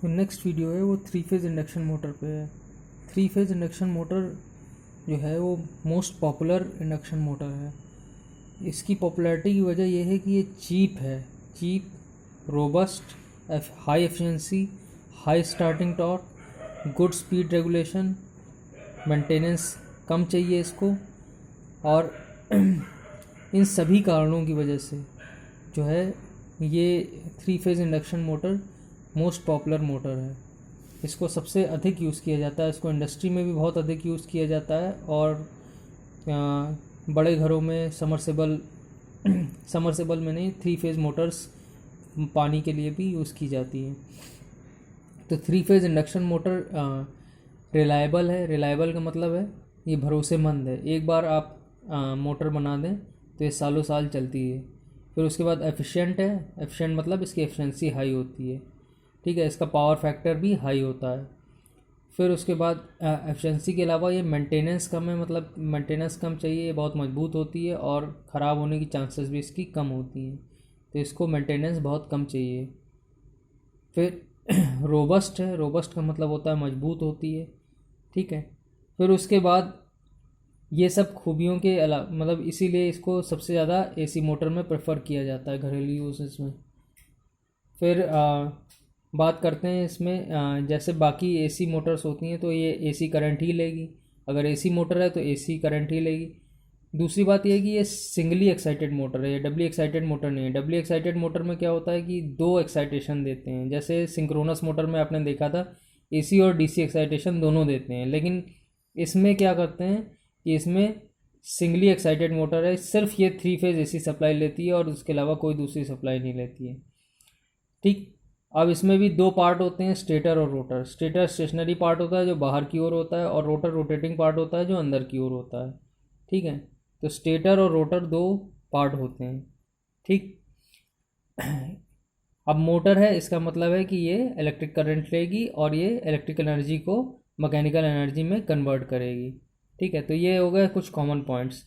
Next video है वो 3 phase induction motor पे है। 3 फेज़ इंडक्शन मोटर जो है वो मोस्ट पॉपुलर इंडक्शन मोटर है। इसकी पॉपुलैरिटी की वजह यह है कि ये cheap, robust, high efficiency, high starting torque, good speed regulation, maintenance कम चाहिए इसको, और इन सभी कारणों की वजह से जो है ये 3 phase induction motor most popular motor है। इसको सबसे अधिक यूज़ किया जाता है, इसको इंडस्ट्री में भी बहुत अधिक यूज़ किया जाता है, और बड़े घरों में समरसेबल में नहीं, 3 फेज़ मोटर्स पानी के लिए भी यूज़ की जाती हैं। तो 3 फेज़ इंडक्शन मोटर रिलायबल है। रिलायबल का मतलब है ये भरोसेमंद है। एक बार आप मोटर बना दें तो ये सालों साल चलती है। फिर उसके बाद एफिशिएंट है। एफिशिएंट मतलब इसकी एफिशिएंसी हाई होती है, ठीक है। इसका पावर फैक्टर भी हाई होता है। फिर उसके बाद एफिशिएंसी के अलावा ये मेंटेनेंस कम है, मतलब मेंटेनेंस कम चाहिए, ये बहुत मजबूत होती है और ख़राब होने की चांसेस भी इसकी कम होती हैं, तो इसको मेंटेनेंस बहुत कम चाहिए। फिर रोबस्ट है। रोबस्ट का मतलब होता है मजबूत होती है, ठीक है। फिर उसके बाद ये सब खूबियों के अलावा मतलब इसीलिए इसको सबसे ज़्यादा एसी मोटर में प्रेफर किया जाता है घरेलू यूजेस में। फिर बात करते हैं इसमें जैसे बाकी एसी मोटर्स होती हैं तो ये एसी करंट ही लेगी। अगर एसी मोटर है तो एसी करंट ही लेगी। दूसरी बात यह है कि ये सिंगली एक्साइटेड मोटर है, ये डबली एक्साइटेड मोटर नहीं है। डबली एक्साइटेड मोटर में क्या होता है कि 2 एक्साइटेशन देते हैं। जैसे सिंक्रोनस मोटर में आपने देखा था एसी और डीसी एक्साइटेशन दोनों देते हैं, लेकिन इसमें क्या करते हैं कि इसमें सिंगली एक्साइटेड मोटर है, सिर्फ ये 3 फेज़ एसी सप्लाई लेती है और उसके अलावा कोई दूसरी सप्लाई नहीं लेती है, ठीक। अब इसमें भी 2 पार्ट होते हैं, स्टेटर और रोटर। स्टेटर स्टेशनरी पार्ट होता है जो बाहर की ओर होता है, और रोटर रोटेटिंग पार्ट होता है जो अंदर की ओर होता है, ठीक है। तो स्टेटर और रोटर 2 पार्ट होते हैं, ठीक। अब मोटर है, इसका मतलब है कि ये इलेक्ट्रिक करंट लेगी और ये इलेक्ट्रिकल एनर्जी को मैकेनिकल एनर्जी में कन्वर्ट करेगी, ठीक है। तो ये हो गए कुछ कॉमन पॉइंट्स।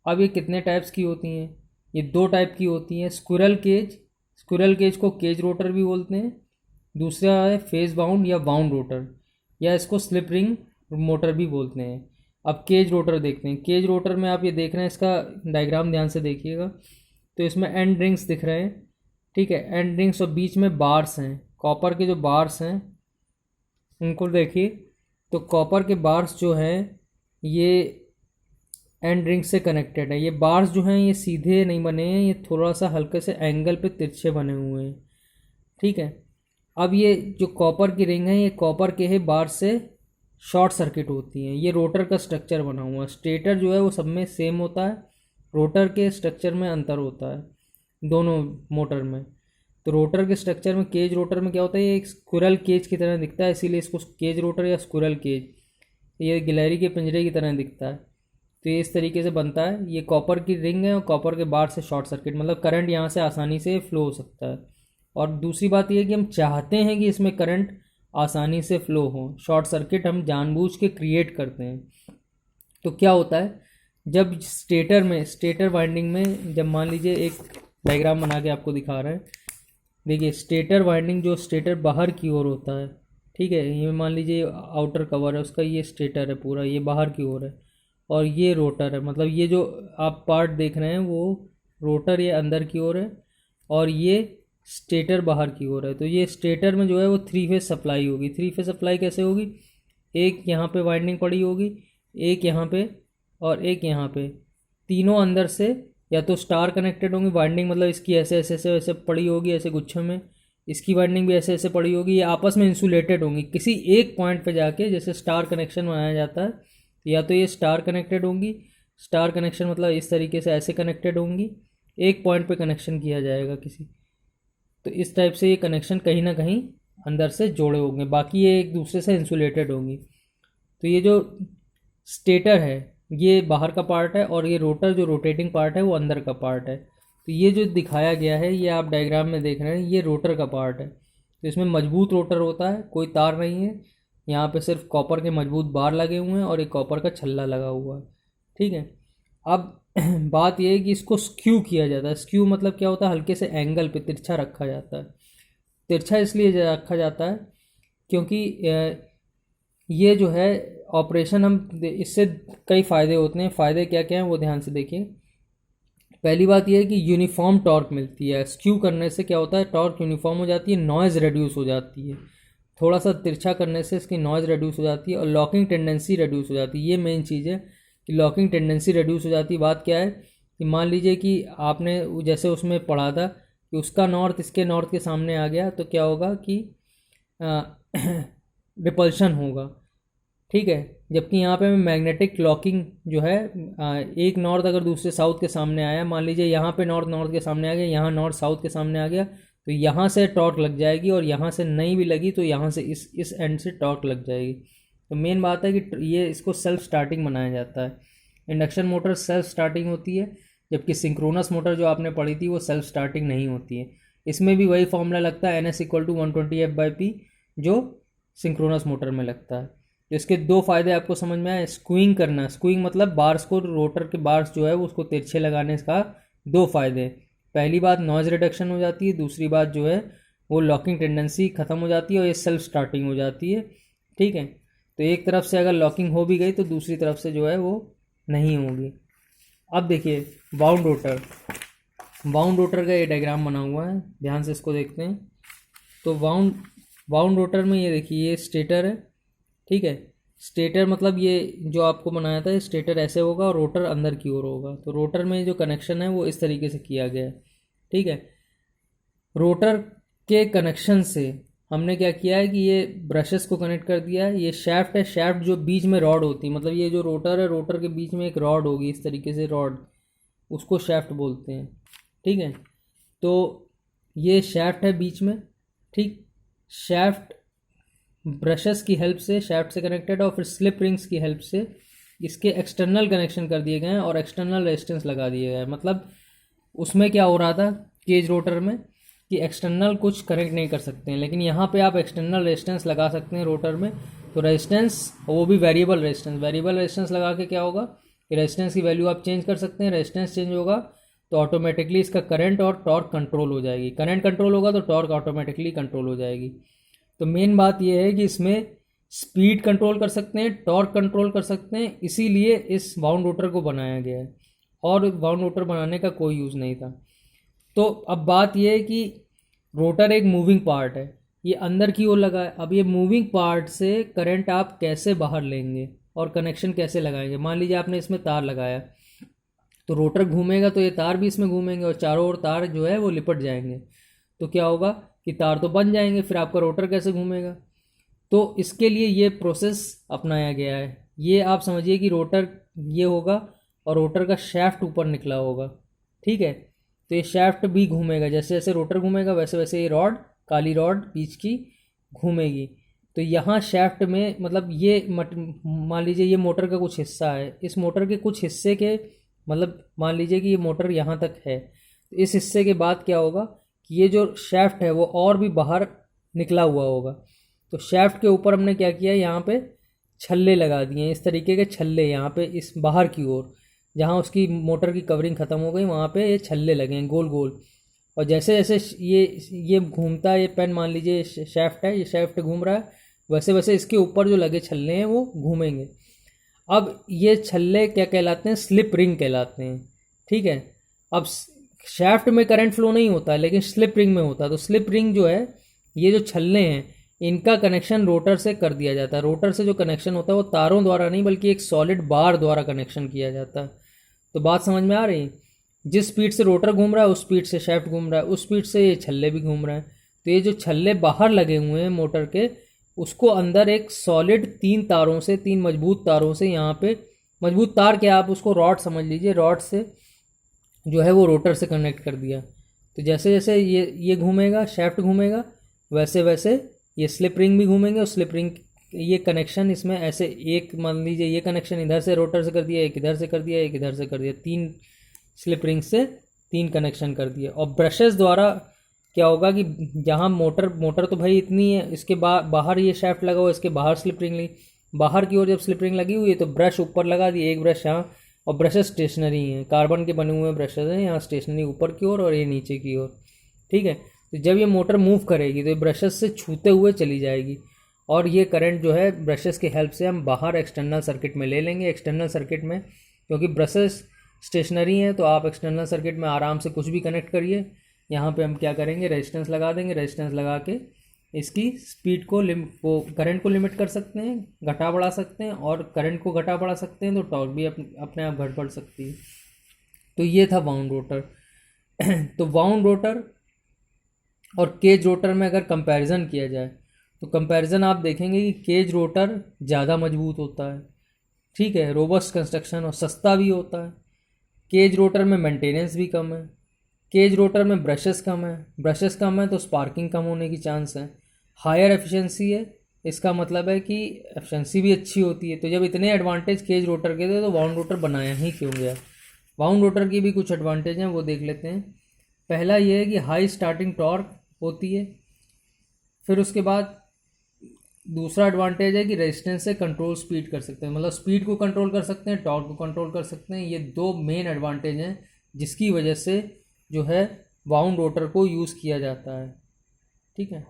अब ये कितने टाइप्स की होती हैं? ये 2 टाइप की होती हैं। स्क्विरल केज को केज रोटर भी बोलते हैं। दूसरा है फेज बाउंड या बाउंड रोटर, या इसको स्लिप रिंग मोटर भी बोलते हैं। अब केज रोटर देखते हैं। केज रोटर में आप ये देख रहे हैं, इसका डायग्राम ध्यान से देखिएगा, तो इसमें एंड रिंग्स दिख रहे हैं, ठीक है। एंड रिंग्स और बीच में बार्स हैं, कॉपर के जो बार्स हैं उनको देखिए। तो कॉपर के बार्स जो हैं ये एंड रिंग से कनेक्टेड है। ये बार्स जो हैं ये सीधे नहीं बने हैं, ये थोड़ा सा हल्के से एंगल पे तिरछे बने हुए हैं, ठीक है। अब ये जो कॉपर की रिंग है ये कॉपर के ही बार से शॉर्ट सर्किट होती हैं। ये रोटर का स्ट्रक्चर बना हुआ है। स्टेटर जो है वो सब में सेम होता है, रोटर के स्ट्रक्चर में अंतर होता है दोनों मोटर में। तो रोटर के स्ट्रक्चर में, केज रोटर में क्या होता है, ये एक स्क्विरल केज की तरह दिखता है, इसीलिए इसको केज रोटर या स्क्विरल केज, ये गिलहरी के पिंजरे की तरह दिखता है। तो ये इस तरीके से बनता है। ये कॉपर की रिंग है और कॉपर के बार से शॉर्ट सर्किट, मतलब करंट यहाँ से आसानी से फ्लो हो सकता है। और दूसरी बात यह है कि हम चाहते हैं कि इसमें करंट आसानी से फ्लो हो, शॉर्ट सर्किट हम जानबूझ के क्रिएट करते हैं। तो क्या होता है, जब स्टेटर वाइंडिंग में, जब मान लीजिए एक डायग्राम बना के आपको दिखा रहे हैं, देखिए स्टेटर वाइंडिंग, जो स्टेटर बाहर की ओर होता है, ठीक है। ये मान लीजिए आउटर कवर है उसका, ये स्टेटर है पूरा, ये बाहर की ओर है, और ये रोटर है, मतलब ये जो आप पार्ट देख रहे हैं वो रोटर ये अंदर की ओर है और ये स्टेटर बाहर की ओर है। तो ये स्टेटर में जो है वो 3 फेज़ सप्लाई होगी। 3 फेज़ सप्लाई कैसे होगी, एक यहाँ पे वाइंडिंग पड़ी होगी, एक यहाँ पे और एक यहाँ पे, तीनों अंदर से या तो स्टार कनेक्टेड होंगी वाइंडिंग, मतलब इसकी ऐसे ऐसे ऐसे ऐसे पड़ी होगी ऐसे गुच्छे में, इसकी वाइंडिंग भी ऐसे ऐसे पड़ी होगी, ये आपस में इंसुलेटेड होंगी किसी एक पॉइंट पे जाके, जैसे स्टार कनेक्शन बनाया जाता है, या तो ये स्टार कनेक्टेड होंगी, स्टार कनेक्शन मतलब इस तरीके से ऐसे कनेक्टेड होंगी, एक पॉइंट पे कनेक्शन किया जाएगा किसी, तो इस टाइप से ये कनेक्शन कहीं ना कहीं अंदर से जोड़े होंगे, बाकी ये एक दूसरे से इंसुलेटेड होंगी। तो ये जो स्टेटर है ये बाहर का पार्ट है और ये रोटर जो रोटेटिंग पार्ट है वो अंदर का पार्ट है। तो ये जो दिखाया गया है, ये आप डायग्राम में देख रहे हैं, ये रोटर का पार्ट है। तो इसमें मजबूत रोटर होता है, कोई तार नहीं है, यहाँ पे सिर्फ कॉपर के मजबूत बार लगे हुए हैं और एक कॉपर का छल्ला लगा हुआ है, ठीक है। अब बात यह है कि इसको स्क्यू किया जाता है। स्क्यू मतलब क्या होता है, हल्के से एंगल पे तिरछा रखा जाता है। तिरछा इसलिए रखा जाता है क्योंकि ये जो है ऑपरेशन हम इससे कई फ़ायदे होते हैं। फ़ायदे क्या क्या हैं वो ध्यान से देखिए। पहली बात ये है कि यूनिफॉर्म टॉर्क मिलती है। स्क्यू करने से क्या होता है, टॉर्क यूनिफॉर्म हो जाती है, नॉइज़ रिड्यूस हो जाती है। थोड़ा सा तिरछा करने से इसकी नॉइज़ रिड्यूस हो जाती है और लॉकिंग टेंडेंसी रिड्यूस हो जाती है। ये मेन चीज़ है कि लॉकिंग टेंडेंसी रिड्यूस हो जाती है। बात क्या है कि मान लीजिए कि आपने जैसे उसमें पढ़ा था कि उसका नॉर्थ इसके नॉर्थ के सामने आ गया तो क्या होगा कि रिपल्शन होगा, ठीक है। जबकि यहाँ पे मैग्नेटिक लॉकिंग जो है, एक नॉर्थ अगर दूसरे साउथ के सामने आया, मान लीजिए यहाँ पे नॉर्थ नॉर्थ के सामने आ गया, यहाँ नॉर्थ साउथ के सामने आ गया, तो यहाँ से टॉर्क लग जाएगी और यहाँ से नहीं भी लगी तो यहाँ से इस एंड से टॉर्क लग जाएगी। तो मेन बात है कि ये इसको सेल्फ स्टार्टिंग बनाया जाता है। इंडक्शन मोटर सेल्फ स्टार्टिंग होती है, जबकि सिंक्रोनस मोटर जो आपने पढ़ी थी वो सेल्फ स्टार्टिंग नहीं होती है। इसमें भी वही फॉर्मूला लगता है NS = 120F/P जो सिंक्रोनस मोटर में लगता है। तो इसके दो फायदे आपको समझ में आए। स्क्यूइंग करना, स्क्यूइंग मतलब बार्स को, रोटर के बार्स जो है वो उसको तिरछे लगाने का दो फायदे। पहली बात नॉइज़ रिडक्शन हो जाती है, दूसरी बात जो है वो लॉकिंग टेंडेंसी ख़त्म हो जाती है और ये सेल्फ स्टार्टिंग हो जाती है, ठीक है। तो एक तरफ से अगर लॉकिंग हो भी गई तो दूसरी तरफ से जो है वो नहीं होगी। अब देखिए बाउंड रोटर, बाउंड रोटर का ये डायग्राम बना हुआ है, ध्यान से इसको देखते हैं। तो बाउंड रोटर में ये देखिए ये स्टेटर है, ठीक है। स्टेटर मतलब ये जो आपको बनाया था, स्टेटर ऐसे होगा और रोटर अंदर की ओर होगा। तो रोटर में जो कनेक्शन है वो इस तरीके से किया गया है, ठीक है। रोटर के कनेक्शन से हमने क्या किया है कि ये ब्रशेस को कनेक्ट कर दिया है। ये शैफ्ट है, शैफ्ट जो बीच में रॉड होती है, मतलब ये जो रोटर है, रोटर के बीच में एक रॉड होगी इस तरीके से, रॉड, उसको शैफ्ट बोलते हैं, ठीक है। तो ये शैफ्ट है बीच में, ठीक। शैफ्ट ब्रशेस की हेल्प से शैफ्ट से कनेक्टेड और फिर स्लिप रिंग्स की हेल्प से इसके एक्सटर्नल कनेक्शन कर दिए गए हैं और एक्सटर्नल रेजिस्टेंस लगा दिए गए हैं। मतलब उसमें क्या हो रहा था केज रोटर में कि एक्सटर्नल कुछ कनेक्ट नहीं कर सकते हैं, लेकिन यहाँ पे आप एक्सटर्नल रेजिस्टेंस लगा सकते हैं रोटर में। तो रेजिस्टेंस, वो भी वेरिएबल रेजिस्टेंस, वेरिएबल रेजिस्टेंस लगा के क्या होगा कि रेजिस्टेंस की वैल्यू आप चेंज कर सकते हैं। रेजिस्टेंस चेंज होगा तो ऑटोमेटिकली इसका करंट और टॉर्क कंट्रोल हो जाएगी। करंट कंट्रोल होगा तो टॉर्क ऑटोमेटिकली कंट्रोल हो जाएगी। तो मेन बात यह है कि इसमें स्पीड कंट्रोल कर सकते हैं, टॉर्क कंट्रोल कर सकते हैं, इसीलिए इस बाउंड रोटर को बनाया गया है और बाउंड रोटर बनाने का कोई यूज़ नहीं था। तो अब बात यह है कि रोटर एक मूविंग पार्ट है, ये अंदर की ओर लगा है। अब ये मूविंग पार्ट से करंट आप कैसे बाहर लेंगे और कनेक्शन कैसे लगाएंगे। मान लीजिए आपने इसमें तार लगाया तो रोटर घूमेगा तो ये तार भी इसमें घूमेंगे और चारों ओर तार जो है वो लिपट जाएंगे। तो क्या होगा कि तार तो बन जाएंगे, फिर आपका रोटर कैसे घूमेगा। तो इसके लिए ये प्रोसेस अपनाया गया है। ये आप समझिए कि रोटर ये होगा और रोटर का शैफ्ट ऊपर निकला होगा, ठीक है। तो ये शैफ्ट भी घूमेगा, जैसे जैसे रोटर घूमेगा वैसे वैसे ये रॉड, काली रॉड बीच की घूमेगी। तो यहाँ शैफ्ट में मतलब ये मान लीजिए ये मोटर का कुछ हिस्सा है, इस मोटर के कुछ हिस्से के मतलब मान लीजिए कि ये मोटर यहाँ तक है, तो इस हिस्से के बाद क्या होगा कि ये जो शैफ्ट है वो और भी बाहर निकला हुआ होगा। तो शैफ्ट के ऊपर हमने क्या किया, यहाँ पे छल्ले लगा दिए, इस तरीके के छल्ले यहाँ पे इस बाहर की ओर, जहाँ उसकी मोटर की कवरिंग ख़त्म हो गई वहाँ पे ये छल्ले लगे हैं गोल गोल। और जैसे जैसे ये घूमता है, ये पेन मान लीजिए शैफ्ट है, ये शैफ्ट घूम रहा है, वैसे वैसे इसके ऊपर जो लगे छल्ले हैं वो घूमेंगे। अब ये छल्ले क्या कहलाते हैं, स्लिप रिंग कहलाते हैं, ठीक है। अब शैफ्ट में करंट फ्लो नहीं होता है लेकिन स्लिप रिंग में होता है। तो स्लिप रिंग जो है, ये जो छल्ले हैं इनका कनेक्शन रोटर से कर दिया जाता है। रोटर से जो कनेक्शन होता है वो तारों द्वारा नहीं बल्कि एक सॉलिड बार द्वारा कनेक्शन किया जाता है। तो बात समझ में आ रही है, जिस स्पीड से रोटर घूम रहा है उस स्पीड से शैफ्ट घूम रहा है, उस स्पीड से ये छल्ले भी घूम रहे हैं। तो ये जो छल्ले बाहर लगे हुए हैं मोटर के, उसको अंदर एक सॉलिड 3 तारों से, 3 मजबूत तारों से, यहाँ पे मजबूत तार क्या आप उसको रॉड समझ लीजिए, रॉड से जो है वो रोटर से कनेक्ट कर दिया। तो जैसे जैसे ये घूमेगा, शैफ्ट घूमेगा, वैसे वैसे ये स्लिप रिंग भी घूमेंगे और स्लिप रिंग ये कनेक्शन इसमें ऐसे एक मान लीजिए ये कनेक्शन इधर से रोटर से कर दिया, एक इधर से कर दिया, एक इधर से कर दिया, 3 स्लिप रिंग से 3 कनेक्शन कर दिया। और ब्रशेस द्वारा क्या होगा कि जहाँ मोटर तो भाई इतनी है, इसके बाहर ये शैफ्ट लगा हुआ, इसके बाहर स्लिप रिंग लगी, बाहर की ओर जब स्लिप रिंग लगी हुई है तो ब्रश ऊपर लगा दिए, एक ब्रश यहाँ, और ब्रशेस स्टेशनरी हैं, कार्बन के बने हुए ब्रशेस हैं, यहाँ स्टेशनरी ऊपर की ओर और ये नीचे की ओर, ठीक है। तो जब ये मोटर मूव करेगी तो ये ब्रशेस से छूते हुए चली जाएगी और ये करंट जो है ब्रशेस की हेल्प से हम बाहर एक्सटर्नल सर्किट में ले लेंगे। एक्सटर्नल सर्किट में क्योंकि ब्रशेस स्टेशनरी हैं तो आप एक्सटर्नल सर्किट में आराम से कुछ भी कनेक्ट करिए। यहाँ पे हम क्या करेंगे, रेजिस्टेंस लगा देंगे। रेजिस्टेंस लगा के इसकी स्पीड को करंट को लिमिट कर सकते हैं, घटा बढ़ा सकते हैं, और करंट को घटा बढ़ा सकते हैं तो टॉर्क भी अपने आप घट बढ़ सकती है। तो ये था वाउंड रोटर। तो वाउंड रोटर और केज रोटर में अगर कंपैरिजन किया जाए तो कंपैरिजन आप देखेंगे कि केज रोटर ज़्यादा मजबूत होता है, ठीक है, रोबस्ट कंस्ट्रक्शन और सस्ता भी होता है। केज रोटर में मेंटेनेंस भी कम है। केज रोटर में ब्रशेस कम है तो स्पार्किंग कम होने की चांस है। हायर एफिशिएंसी है, इसका मतलब है कि एफिशिएंसी भी अच्छी होती है। तो जब इतने एडवांटेज केज रोटर के थे तो वाउंड रोटर बनाया ही क्यों गया। वाउंड रोटर की भी कुछ एडवांटेज हैं, वो देख लेते हैं। पहला ये है कि हाई स्टार्टिंग टॉर्क होती है। फिर उसके बाद दूसरा एडवांटेज है कि रेजिस्टेंस से कंट्रोल स्पीड कर सकते हैं, मतलब स्पीड को कंट्रोल कर सकते हैं, टॉर्क को कंट्रोल कर सकते हैं। ये दो मेन एडवांटेज हैं जिसकी वजह से जो है वाउंड रोटर को यूज़ किया जाता है, ठीक है।